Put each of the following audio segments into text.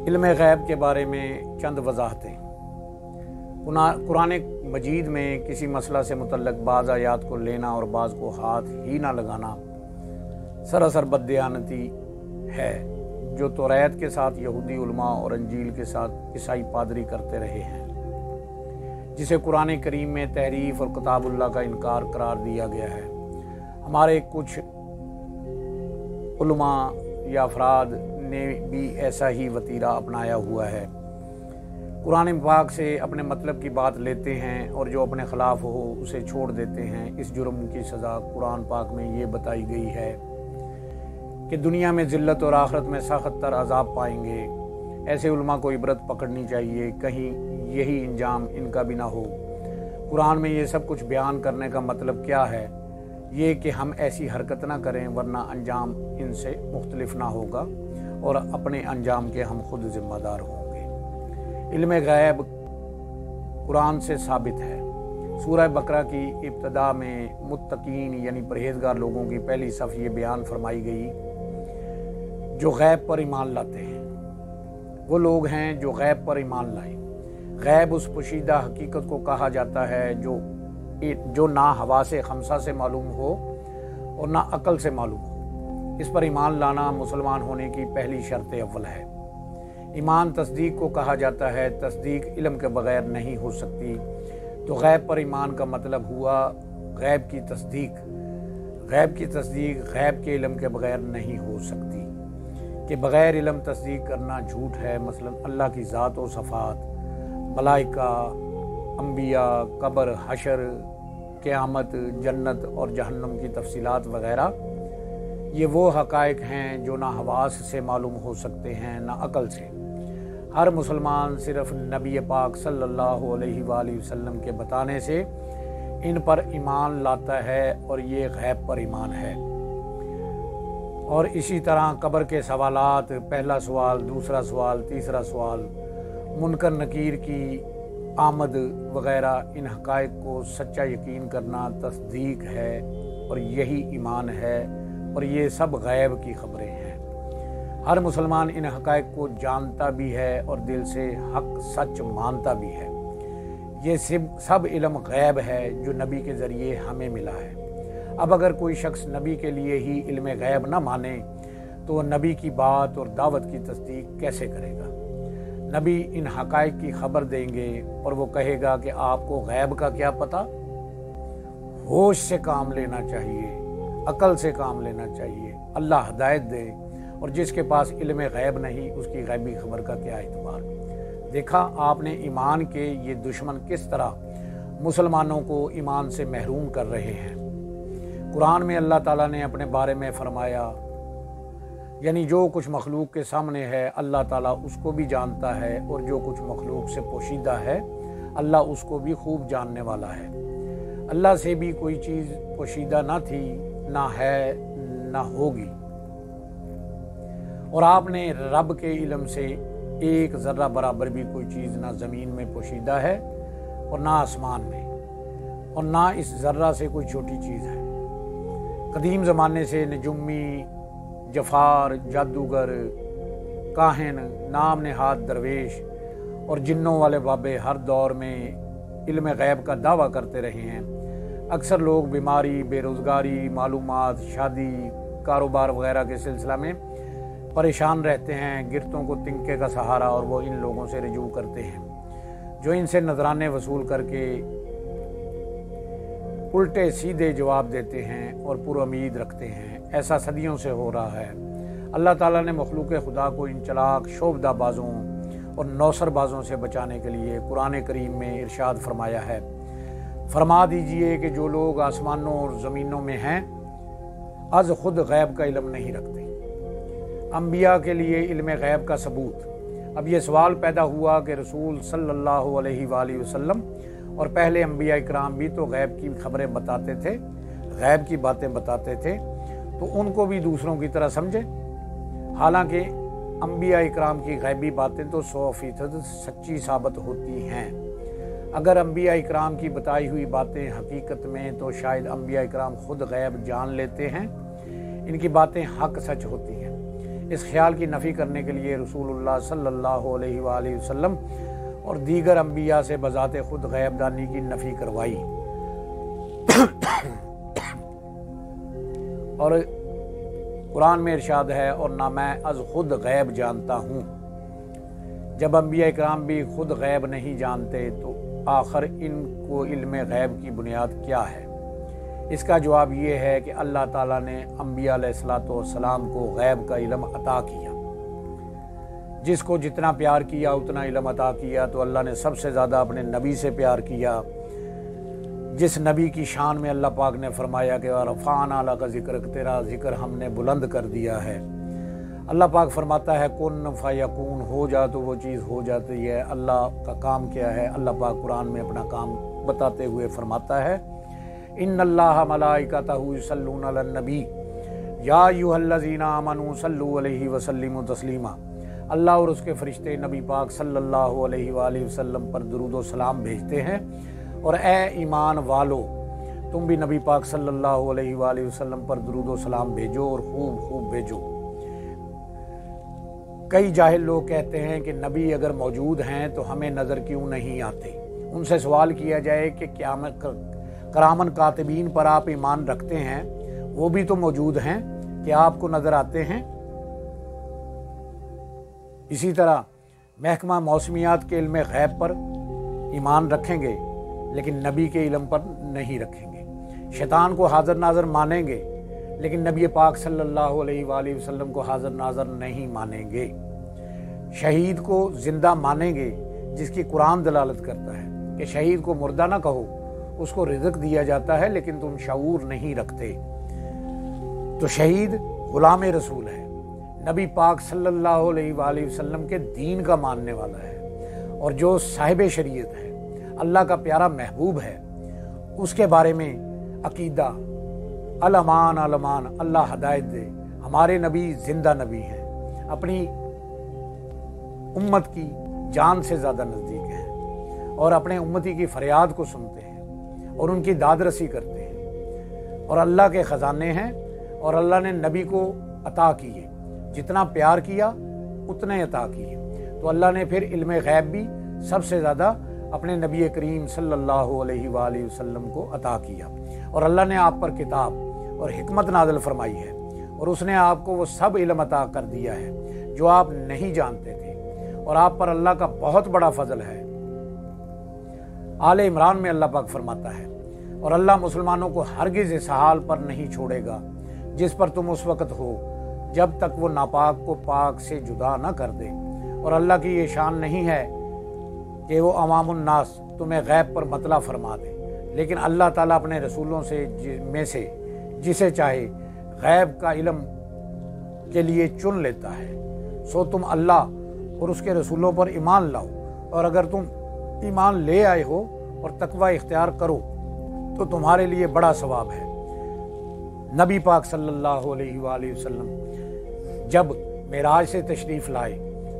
علم غیب کے بارے میں چند وضاحتیں۔ قرآن مجید میں کسی مسئلہ سے متعلق بعض آیات کو لینا اور بعض کو ہاتھ ہی نہ لگانا سراسر بددیانتی ہے، جو توریت کے ساتھ یہودی علماء اور انجیل کے ساتھ عیسائی پادری کرتے رہے ہیں، جسے قرآن کریم میں تحریف اور کتاب اللہ کا انکار قرار دیا گیا ہے۔ ہمارے کچھ علماء یا افراد نے بھی ایسا ہی وتیرہ اپنایا ہوا ہے، قرآن پاک سے اپنے مطلب کی بات لیتے ہیں اور جو اپنے خلاف ہو اسے چھوڑ دیتے ہیں۔ اس جرم کی سزا قرآن پاک میں یہ بتائی گئی ہے کہ دنیا میں ذلت اور آخرت میں سخت تر عذاب پائیں گے۔ ایسے علماء کو عبرت پکڑنی چاہیے، کہیں یہی انجام ان کا بھی نہ ہو۔ قرآن میں یہ سب کچھ بیان کرنے کا مطلب کیا ہے؟ یہ کہ ہم ایسی حرکت نہ کریں ورنہ انجام ان سے مختلف نہ ہوگا اور اپنے انجام کے ہم خود ذمہ دار ہوں گے۔ علم غیب قرآن سے ثابت ہے۔ سورہ بقرہ کی ابتدا میں متقین یعنی پرہیزگار لوگوں کی پہلی صف یہ بیان فرمائی گئی جو غیب پر ایمان لاتے ہیں۔ وہ لوگ ہیں جو غیب پر ایمان لائیں۔ غیب اس پوشیدہ حقیقت کو کہا جاتا ہے جو نہ حواس خمسہ سے معلوم ہو اور نہ عقل سے معلوم ہو۔ اس پر ایمان لانا مسلمان ہونے کی پہلی شرط اول ہے۔ ایمان تصدیق کو کہا جاتا ہے، تصدیق علم کے بغیر نہیں ہو سکتی، تو غیب پر ایمان کا مطلب ہوا غیب کی تصدیق۔ غیب کی تصدیق غیب کے علم کے بغیر نہیں ہو سکتی، کہ بغیر علم تصدیق کرنا جھوٹ ہے۔ مثلا اللہ کی ذات و صفات، ملائکہ، انبیاء، قبر، حشر، قیامت، جنت اور جہنم کی تفصیلات وغیرہ، یہ وہ حقائق ہیں جو نہ حواس سے معلوم ہو سکتے ہیں نہ عقل سے۔ ہر مسلمان صرف نبی پاک صلی اللہ علیہ وآلہ وسلم کے بتانے سے ان پر ایمان لاتا ہے اور یہ غیب پر ایمان ہے۔ اور اسی طرح قبر کے سوالات، پہلا سوال، دوسرا سوال، تیسرا سوال، منکر نکیر کی آمد وغیرہ، ان حقائق کو سچا یقین کرنا تصدیق ہے اور یہی ایمان ہے، اور یہ سب غیب کی خبریں ہیں۔ ہر مسلمان ان حقائق کو جانتا بھی ہے اور دل سے حق سچ مانتا بھی ہے۔ یہ سب علم غیب ہے جو نبی کے ذریعے ہمیں ملا ہے۔ اب اگر کوئی شخص نبی کے لیے ہی علم غیب نہ مانے تو وہ نبی کی بات اور دعوت کی تصدیق کیسے کرے گا؟ نبی ان حقائق کی خبر دیں گے اور وہ کہے گا کہ آپ کو غیب کا کیا پتہ؟ ہوش سے کام لینا چاہیے، عقل سے کام لینا چاہیے۔ اللہ ہدایت دے، اور جس کے پاس علم غیب نہیں اس کی غیبی خبر کا کیا اعتبار؟ دیکھا آپ نے ایمان کے یہ دشمن کس طرح مسلمانوں کو ایمان سے محروم کر رہے ہیں۔ قرآن میں اللہ تعالیٰ نے اپنے بارے میں فرمایا، یعنی جو کچھ مخلوق کے سامنے ہے اللہ تعالیٰ اس کو بھی جانتا ہے، اور جو کچھ مخلوق سے پوشیدہ ہے اللہ اس کو بھی خوب جاننے والا ہے۔ اللہ سے بھی کوئی چیز پوشیدہ نہ تھی، نہ ہے، نہ ہوگی، اور آپ نے رب کے علم سے ایک ذرہ برابر بھی کوئی چیز نہ زمین میں پوشیدہ ہے اور نہ آسمان میں، اور نہ اس ذرہ سے کوئی چھوٹی چیز ہے۔ قدیم زمانے سے نجومی، جفار، جادوگر، کاہن، نام نہاد درویش اور جنوں والے بابے ہر دور میں علم غیب کا دعویٰ کرتے رہے ہیں۔ اکثر لوگ بیماری، بے روزگاری، معلومات، شادی، کاروبار وغیرہ کے سلسلہ میں پریشان رہتے ہیں۔ گرتوں کو تنکے کا سہارا اور وہ ان لوگوں سے رجوع کرتے ہیں جو ان سے نذرانے وصول کر کے الٹے سیدھے جواب دیتے ہیں اور پر امید رکھتے ہیں۔ ایسا صدیوں سے ہو رہا ہے۔ اللہ تعالیٰ نے مخلوق خدا کو ان چلاک شعبدہ بازوں اور نوسر بازوں سے بچانے کے لیے قرآن کریم میں ارشاد فرمایا ہے، فرما دیجئے کہ جو لوگ آسمانوں اور زمینوں میں ہیں از خود غیب کا علم نہیں رکھتے۔ انبیاء کے لیے علم غیب کا ثبوت۔ اب یہ سوال پیدا ہوا کہ رسول صلی اللہ علیہ وآلہ وسلم اور پہلے انبیاء اکرام بھی تو غیب کی خبریں بتاتے تھے، غیب کی باتیں بتاتے تھے، تو ان کو بھی دوسروں کی طرح سمجھے؟ حالانکہ انبیاء اکرام کی غیبی باتیں تو 100% سچی ثابت ہوتی ہیں۔ اگر انبیاء اکرام کی بتائی ہوئی باتیں حقیقت میں تو شاید انبیاء اکرام خود غیب جان لیتے ہیں۔ ان کی باتیں حق سچ ہوتی ہیں۔ इस ख्याल की नफ़ी करने के लिए रसूलुल्लाह सल्लल्लाहु अलैहि वआलिहि वसल्लम और दीगर अंबिया से बज़ाते खुद गैब दानी की नफ़ी करवाई। और कुरान में इरशाद है, और ना मैं अज़ खुद गैब जानता हूँ। जब अंबिया इकराम भी खुद गैब नहीं जानते तो आखिर इनको इल्म गैब की बुनियाद क्या है? इसका जवाब ये है कि अल्लाह ताला ने अंबिया अलैहिस्सलातु वस्सलाम को गैब का इल्म अता किया। जिसको जितना प्यार किया उतना इल्म अता किया। तो अल्लाह ने सबसे ज़्यादा अपने नबी से प्यार किया, जिस नबी की शान में अल्लाह पाक ने फरमाया कि रफ़ाना लका ज़िक्र, तेरा ज़िक्र हमने बुलंद कर दिया है। अल्लाह पाक फरमाता है कुन फ़यकून, हो जा तो वो चीज़ हो जाती है। अल्लाह का काम क्या है? अल्लाह पाक कुरान में अपना काम बताते हुए फरमाता है, इन्नल्लाह मलाइकतहु युसल्लूना अलन नबी या अय्युहल्लज़ीना आमनू सल्लू अलैहि वसल्लिमू तस्लीमा। अल्लाह और उसके फरिश्ते नबी पाक सल्लल्लाहु अलैहि वसल्लम पर दुरूद व सलाम भेजते हैं। और ए ईमान वालो, तुम भी नबी पाक सल्लल्लाहु अलैहि वसल्लम पर दुरूद व सलाम भेजो और खूब खूब भेजो। कई जाहिल लोग कहते हैं कि नबी अगर मौजूद हैं तो हमें नज़र क्यों नहीं आते। उनसे सवाल किया जाए कि क़यामत करामन कातिबीन पर आप ईमान रखते हैं, वो भी तो मौजूद हैं, क्या आपको नज़र आते हैं? इसी तरह महकमा मौसमियात के इल्म गैब पर ईमान रखेंगे लेकिन नबी के इल्म पर नहीं रखेंगे। शैतान को हाज़र नाज़र मानेंगे लेकिन नबी पाक सल्लल्लाहु अलैहि वसल्लम को हाज़र नाज़र नहीं मानेंगे। शहीद को ज़िंदा मानेंगे जिसकी कुरान दलालत करता है कि शहीद को मुर्दा ना कहो, उसको रिज़्क़ दिया जाता है लेकिन तुम शऊर नहीं रखते। तो शहीद गुलाम रसूल है, नबी पाक सल्लल्लाहु अलैहि वसल्लम के दीन का मानने वाला है और जो साहिब शरीयत है, अल्लाह का प्यारा महबूब है। उसके बारे में अकीदा अल अमान अल अमान, अल्लाह हदायत दे। हमारे नबी जिंदा नबी हैं, अपनी उम्मत की जान से ज़्यादा नज़दीक हैं और अपने उम्मती की फरियाद को सुनते हैं और उनकी दादरसी करते हैं। और अल्लाह के ख़जाने हैं और अल्लाह ने नबी को अता किए, जितना प्यार किया उतने अता किए। तो अल्लाह ने फिर इल्म गैब भी सबसे ज़्यादा अपने नबी करीम सल्लल्लाहु अलैहि वसल्लम को अता किया। और अल्लाह ने आप पर किताब और हिकमत नाज़िल फरमाई है और उसने आपको वो सब इल्म अता कर दिया है जो आप नहीं जानते थे। और आप पर अल्लाह का बहुत बड़ा फजल है। आले इमरान में अल्लाह पाक फरमाता है, और अल्लाह मुसलमानों को हरगिज़ इस हाल पर नहीं छोड़ेगा जिस पर तुम उस वक़्त हो, जब तक वो नापाक को पाक से जुदा न कर दे। और अल्लाह की ये शान नहीं है कि वो अवामुन नास तुम्हें गैब पर मतला फरमा दे, लेकिन अल्लाह ताला अपने रसूलों में से जिसे चाहे गैब का इल्म के लिए चुन लेता है। सो तुम अल्लाह और उसके रसूलों पर ईमान लाओ, और अगर तुम ईमान ले आए हो और तकवा इख्तियार करो तो तुम्हारे लिए बड़ा सवाब है। नबी पाक सल्लल्लाहु अलैहि वसल्लम जब मेराज से तशरीफ़ लाए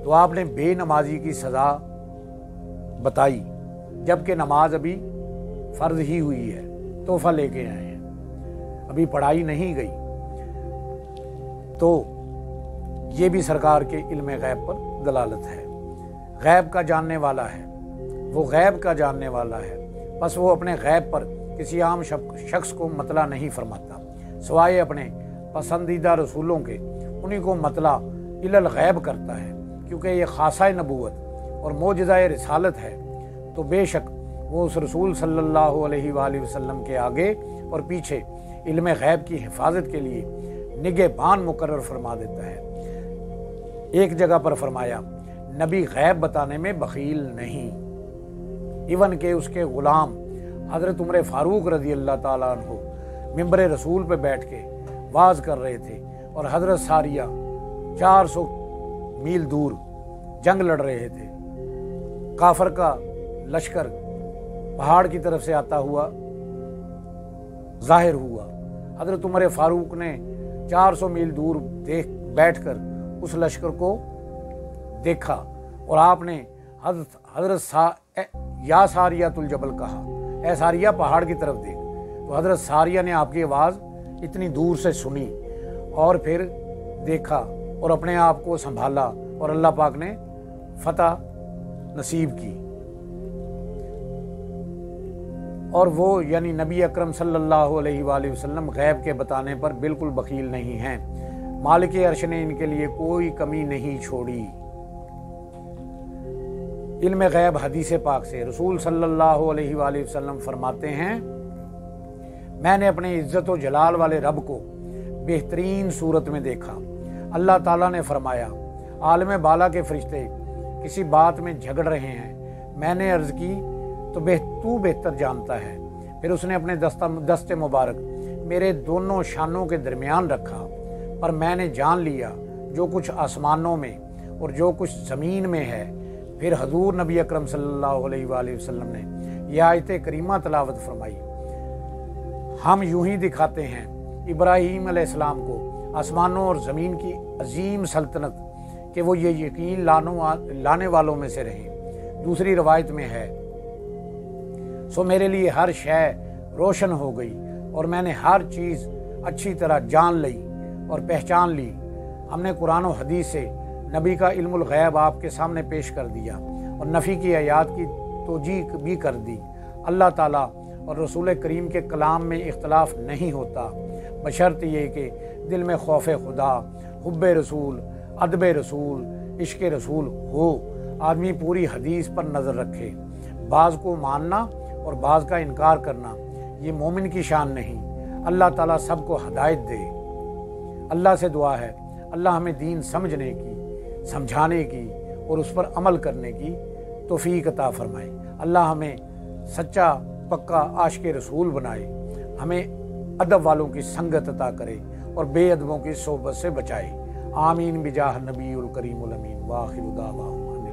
तो आपने बेनमाजी की सज़ा बताई, जबकि नमाज अभी फ़र्ज ही हुई है, तोहफ़ा लेके आए हैं, अभी पढ़ाई नहीं गई। तो ये भी सरकार के इल्म गैब पर दलालत है। गैब का जानने वाला है, वो गैब का जानने वाला है, बस वो अपने गैब पर किसी आम शख्स को मतला नहीं फरमाता, सिवाय अपने पसंदीदा रसूलों के। उन्हीं को मतला इलल गैब करता है, क्योंकि ये खासा नबूवत और मोजज़ाए रिसालत है। तो बेशक वो उस रसूल सल्लल्लाहु अलैहि वसल्लम के आगे और पीछे इल्म गैब की हिफाजत के लिए निगहबान मुकर्रर फरमा देता है। एक जगह पर फरमाया, नबी गैब बताने में बखील नहीं। इवन के उसके गुलाम हज़रत उमर फ़ारूक रज़ी अल्लाह ताला अन्हु मिंबर रसूल पे बैठ के वाज कर रहे थे और हज़रत सारिया 400 मील दूर जंग लड़ रहे थे। काफर का लश्कर पहाड़ की तरफ से आता हुआ ज़ाहिर हुआ। हज़रत उमर फ़ारूक ने 400 मील दूर बैठकर उस लश्कर को देखा और आपने हज़रत या सारियातुल जबल कहा, ए सारिया पहाड़ की तरफ देख। तो हज़रत सारिया ने आपकी आवाज़ इतनी दूर से सुनी और फिर देखा और अपने आप को संभाला और अल्लाह पाक ने फतह नसीब की। और वो यानी नबी अकरम सल्लल्लाहु अलैहि वसल्लम गैब के बताने पर बिल्कुल बखील नहीं हैं। मालिक अर्श ने इनके लिए कोई कमी नहीं छोड़ी। इल्म गैब हदीस पाक से रसूल सल्लल्लाहु अलैहि वसल्लम फरमाते हैं, मैंने अपने इज्जत व जलाल वाले रब को बेहतरीन सूरत में देखा। अल्लाह ताला ने फरमाया, आलम बाला के फरिश्ते किसी बात में झगड़ रहे हैं। मैंने अर्ज की तो तू बेहतर जानता है। फिर उसने अपने दस्ते मुबारक मेरे दोनों शानों के दरमियान रखा, पर मैंने जान लिया जो कुछ आसमानों में और जो कुछ ज़मीन में है। फिर हजूर नबी अकरम सल्लल्लाहु अलैहि वसल्लम ने यह आयत करीमा तलावत फरमाई, हम यूं ही दिखाते हैं इब्राहीम अलैहिस्सलाम को आसमानों और ज़मीन की अजीम सल्तनत कि वो ये यकीन लाने वालों में से रहे। दूसरी रवायत में है, सो मेरे लिए हर शय रोशन हो गई और मैंने हर चीज़ अच्छी तरह जान ली और पहचान ली। हमने कुरान और हदीस से नबी का इल्मुल गैब आपके सामने पेश कर दिया और नफ़ी की आयात की तोजी भी कर दी। अल्लाह ताला और रसूल करीम के कलाम में इख्तलाफ नहीं होता, बशर्त ये कि दिल में खौफ खुदा, हुब्ब रसूल, अदब रसूल, इश्क रसूल हो। आदमी पूरी हदीस पर नज़र रखे। बाज़ को मानना और बाज़ का इनकार करना ये मोमिन की शान नहीं। अल्लाह ताला सबको हदायत दे। अल्लाह से दुआ है, अल्लाह हमें दीन समझने की, समझाने की और उस पर अमल करने की तौफीक अता फरमाए। अल्लाह हमें सच्चा पक्का आशिक रसूल बनाए, हमें अदब वालों की संगत अता करे और बेअदबों की सोहबत से बचाए। आमीन बिजाह नबीउल करीमुल अमीन। व आखिरु दावाना